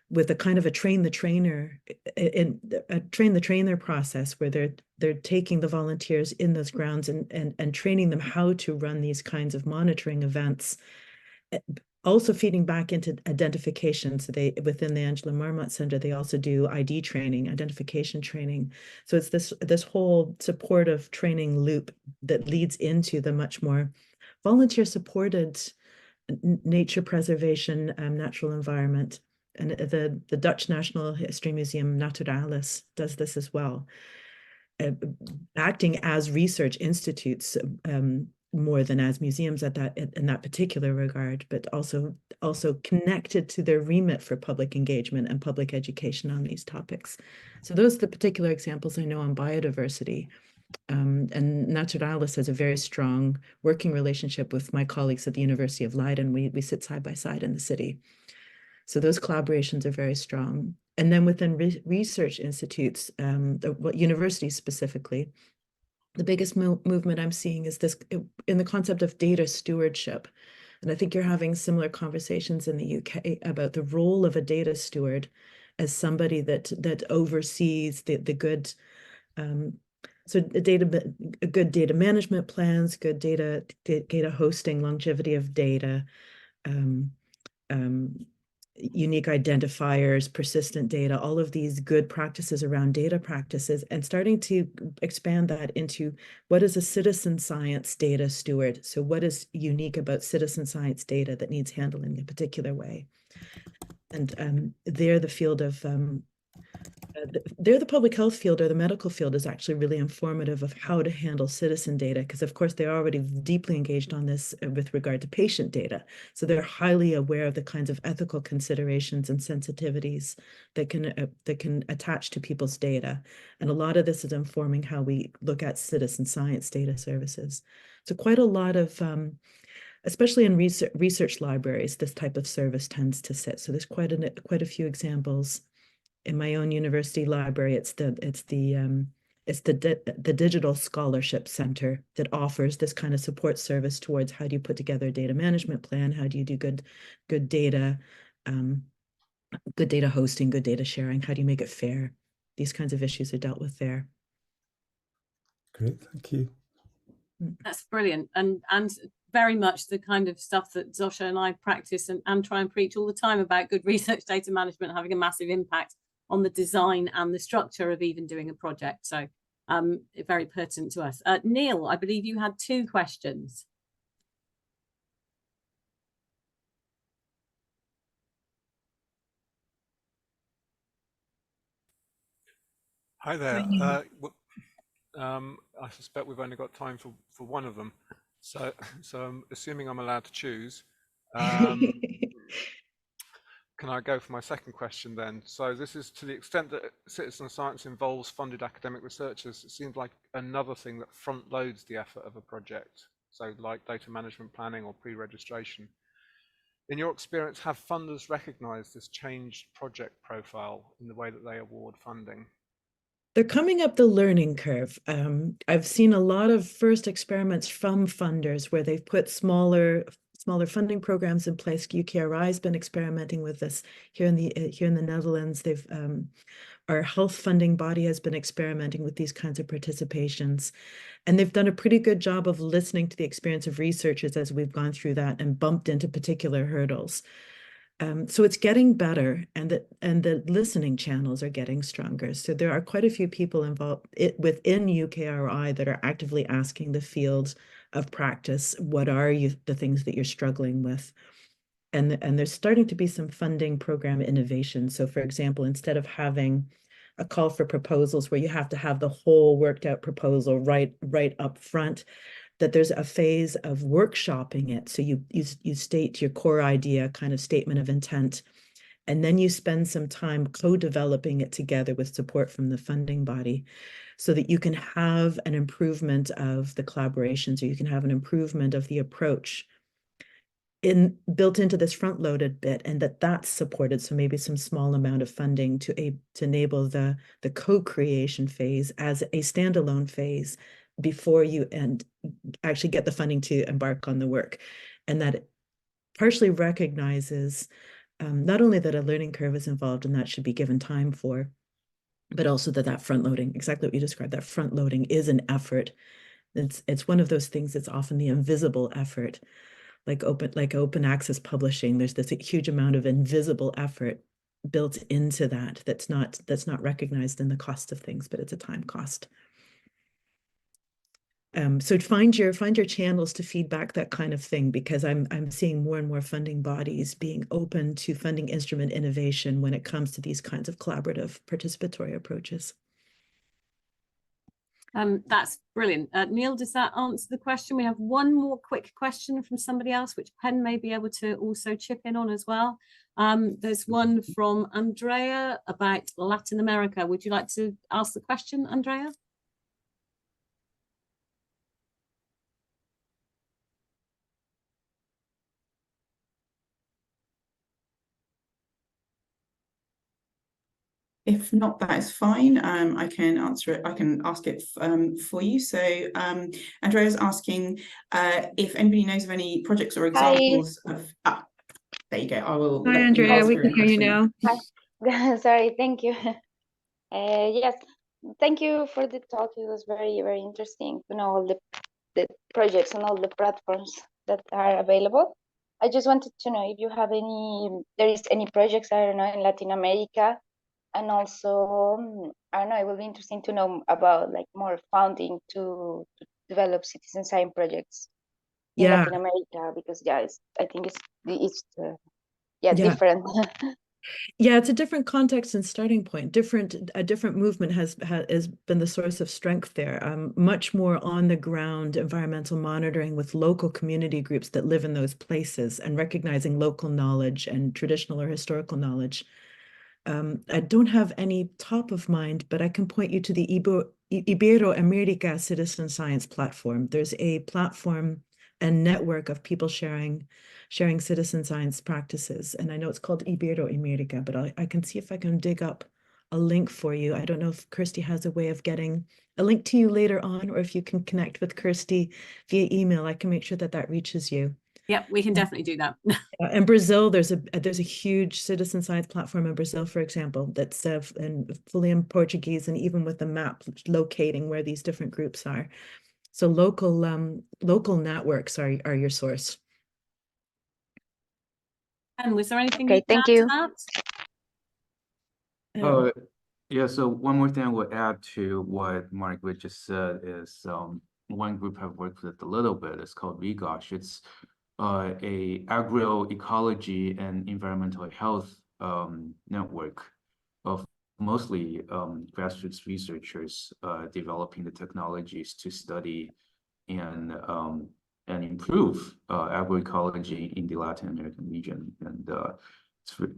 Speaker 3: with a kind of a train the trainer process where they're taking the volunteers in those grounds and training them how to run these kinds of monitoring events, also feeding back into identification. So they, within the Angela Marmot Center, they also do ID training, identification training. So it's this whole supportive training loop that leads into the much more volunteer supported nature preservation, natural environment. And the Dutch National History Museum, Naturalis, does this as well, acting as research institutes more than as museums in that particular regard, but also connected to their remit for public engagement and public education on these topics. So those are the particular examples I know on biodiversity. And Naturalis has a very strong working relationship with my colleagues at the University of Leiden. We sit side by side in the city. So those collaborations are very strong. And then within research institutes, universities specifically, the biggest movement I'm seeing is this in the concept of data stewardship. And I think you're having similar conversations in the UK about the role of a data steward as somebody that oversees the good good data management plans, good data hosting, longevity of data, unique identifiers, persistent data, all of these good practices around data practices, and starting to expand that into what is a citizen science data steward. So what is unique about citizen science data that needs handling in a particular way? And there the field of the public health field or the medical field is actually really informative of how to handle citizen data, because of course they're already deeply engaged on this with regard to patient data. So they're highly aware of the kinds of ethical considerations and sensitivities that can attach to people's data. And a lot of this is informing how we look at citizen science data services. So quite a lot of especially in research libraries, this type of service tends to sit. So there's quite a few examples. In my own university library, it's the Digital Scholarship Center that offers this kind of support service towards how do you put together a data management plan, how do you do good data hosting, good data sharing, how do you make it fair? These kinds of issues are dealt with there.
Speaker 5: Great, thank you.
Speaker 2: That's brilliant, and very much the kind of stuff that Zosha and I practice and try and preach all the time about good research data management having a massive impact on the design and the structure of even doing a project. So very pertinent to us. Neil, I believe you had 2 questions.
Speaker 6: Hi there. I suspect we've only got time for one of them. So I'm assuming I'm allowed to choose. Can I go for my second question then? So this is to the extent that citizen science involves funded academic researchers, it seems like another thing that front loads the effort of a project. So like data management planning or pre-registration. In your experience, have funders recognized this changed project profile in the way that they award funding?
Speaker 3: They're coming up the learning curve. I've seen a lot of first experiments from funders where they've put smaller funding programs in place. UKRI has been experimenting with this here in the Netherlands. Our health funding body has been experimenting with these kinds of participations, and they've done a pretty good job of listening to the experience of researchers as we've gone through that and bumped into particular hurdles. So it's getting better, and the listening channels are getting stronger. So there are quite a few people involved within UKRI that are actively asking the field of practice, what are the things that you're struggling with? And there's starting to be some funding program innovation. So for example, instead of having a call for proposals where you have to have the whole worked out proposal right up front, that there's a phase of workshopping it. So you state your core idea, kind of statement of intent, and then you spend some time co-developing it together with support from the funding body so that you can have an improvement of the collaboration, so you can have an improvement of the approach built into this front-loaded bit, and that's supported. So maybe some small amount of funding to enable the co-creation phase as a standalone phase before you actually get the funding to embark on the work. And that it partially recognizes not only that a learning curve is involved and that should be given time for, but also that front loading, exactly what you described, that front loading is an effort. It's one of those things that's often the invisible effort, like open access publishing. There's this huge amount of invisible effort built into that's not recognized in the cost of things, but it's a time cost. So find your channels to feedback that kind of thing, because I'm seeing more and more funding bodies being open to funding instrument innovation when it comes to these kinds of collaborative participatory approaches.
Speaker 2: That's brilliant. Neil, does that answer the question? We have one more quick question from somebody else, which Penn may be able to also chip in on as well. There's one from Andrea about Latin America. Would you like to ask the question, Andrea?
Speaker 1: If not, that is fine. I can answer it. I can ask it for you. So Andrea's asking if anybody knows of any projects or examples of. There you go. I will.
Speaker 7: Hi,
Speaker 1: let
Speaker 7: Andrea.
Speaker 1: you
Speaker 7: We can hear you now.
Speaker 8: Hi. Sorry. Thank you. Yes. Thank you for the talk. It was very, very interesting to know all the projects and all the platforms that are available. I just wanted to know if you have there is any projects, I don't know, in Latin America. And also, I don't know, it will be interesting to know about like more funding to develop citizen science projects in Latin America, because I think it's different.
Speaker 3: Yeah, it's a different context and starting point. A different movement has been the source of strength there. Much more on the ground environmental monitoring with local community groups that live in those places and recognizing local knowledge and traditional or historical knowledge. I don't have any top of mind, but I can point you to the Ibero-America Citizen Science Platform. There's a platform and network of people sharing citizen science practices. And I know it's called Ibero-America, but I can see if I can dig up a link for you. I don't know if Kirsty has a way of getting a link to you later on, or if you can connect with Kirsty via email. I can make sure that reaches you.
Speaker 2: Yep, we can definitely do that.
Speaker 3: In Brazil, there's a huge citizen science platform in Brazil, for example, that's fully in Portuguese, and even with the map locating where these different groups are. So local networks are your source.
Speaker 2: And was there anything
Speaker 8: Okay, thank you.
Speaker 4: Yeah, so one more thing I would add to what Margaret just said is one group I've worked with a little bit. It's called VGOSH. It's a agroecology and environmental health network of mostly grassroots researchers developing the technologies to study and and improve agroecology in the Latin American region. And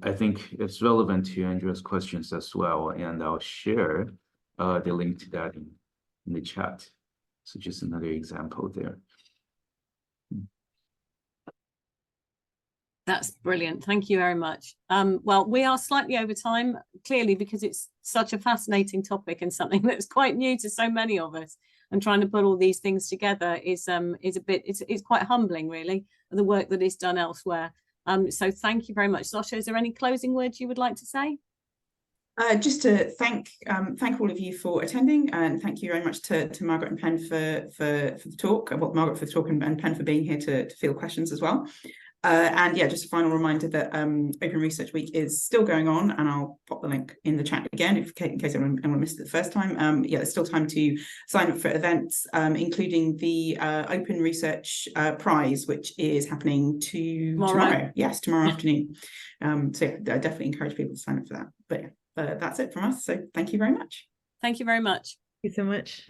Speaker 4: I think it's relevant to Andrea's questions as well. And I'll share the link to that in the chat. So just another example there.
Speaker 2: That's brilliant. Thank you very much. Well, we are slightly over time, clearly, because it's such a fascinating topic and something that's quite new to so many of us. And trying to put all these things together is it's quite humbling, really, the work that is done elsewhere. So thank you very much. Sasha, is there any closing words you would like to say?
Speaker 1: Just to thank all of you for attending, and thank you very much to Margaret and Pen for the talk. Well, Margaret for the talk, and Pen for being here to field questions as well. And yeah, just a final reminder that Open Research Week is still going on, and I'll pop the link in the chat again in case anyone missed it the first time. Yeah, there's still time to sign up for events, including the Open Research Prize, which is happening tomorrow. Yes, tomorrow afternoon. So yeah, I definitely encourage people to sign up for that. But yeah, that's it from us. So thank you very much.
Speaker 2: Thank you very much.
Speaker 3: Thank you so much.